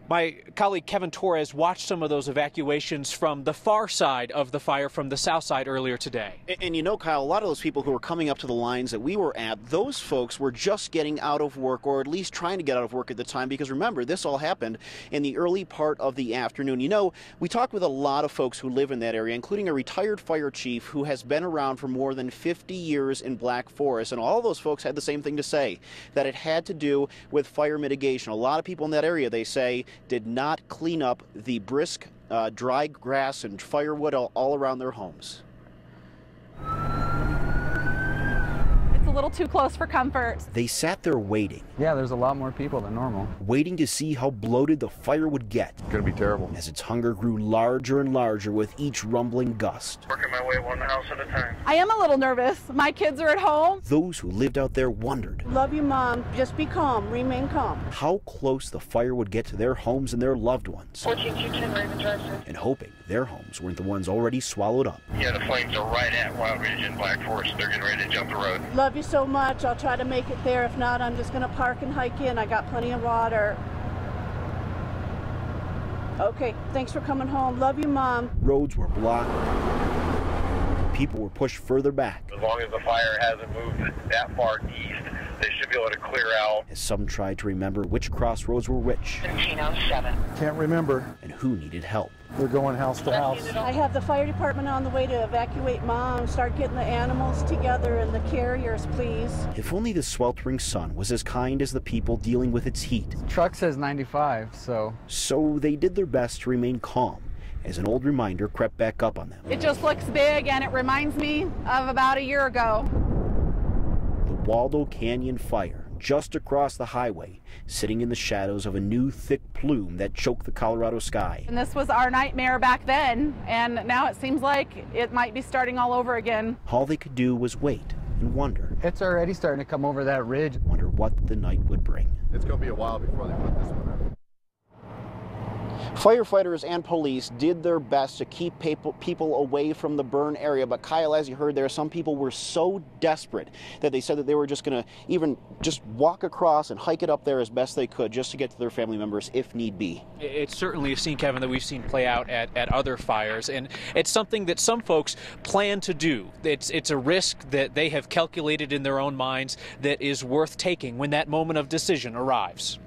My colleague Kevin Torres watched some of those evacuations from the far side of the fire, from the south side, earlier today. And you know, Kyle, a lot of those people who were coming up to the lines that we were at, those folks were just getting out of work, or at least trying to get out of work at the time, because remember, this all happened in the early part of the afternoon. You know, we talked with a lot of folks who live in that area, including a retired fire chief who has been around for more than 50 years in Black Forest, and all those folks had the same thing to say, that it had to do with fire mitigation. A lot of people in that area, they say, did not clean up the brisk, dry grass and firewood all around their homes. It's a little too close for comfort. They sat there waiting. Yeah, there's a lot more people than normal. Waiting to see how bloated the fire would get. It's gonna be terrible. As its hunger grew larger and larger with each rumbling gust. Working my way one house at a time. I am a little nervous. My kids are at home. Those who lived out there wondered. Love you, Mom. Just be calm. Remain calm. How close the fire would get to their homes and their loved ones. 14210 Raven Drive, sir. And hoping their homes weren't the ones already swallowed up. Yeah, the flames are right at Wild Ridge in Black Forest. They're getting ready to jump the road. Love you so much. I'll try to make it there. If not, I'm just going to park and hike in. I got plenty of water. Okay, thanks for coming home. Love you, Mom. Roads were blocked. People were pushed further back. As long as the fire hasn't moved that far east, they should be able to clear out. As some tried to remember which crossroads were which. 1707. Can't remember. And who needed help. They're going house to house. I have the fire department on the way to evacuate Mom. Start getting the animals together and the carriers, please. If only the sweltering sun was as kind as the people dealing with its heat. The truck says 95, so. So they did their best to remain calm, as an old reminder crept back up on them. It just looks big, and it reminds me of about a year ago. The Waldo Canyon fire, just across the highway, sitting in the shadows of a new thick plume that choked the Colorado sky. And this was our nightmare back then, and now it seems like it might be starting all over again. All they could do was wait and wonder. It's already starting to come over that ridge. Wonder what the night would bring. It's gonna be a while before they put this one up. Firefighters and police did their best to keep people away from the burn area, but Kyle, as you heard there, some people were so desperate that they said that they were just going to even just walk across and hike it up there as best they could just to get to their family members if need be. It's certainly a scene, Kevin, that we've seen play out at other fires, and it's something that some folks plan to do. It's a risk that they have calculated in their own minds that is worth taking when that moment of decision arrives.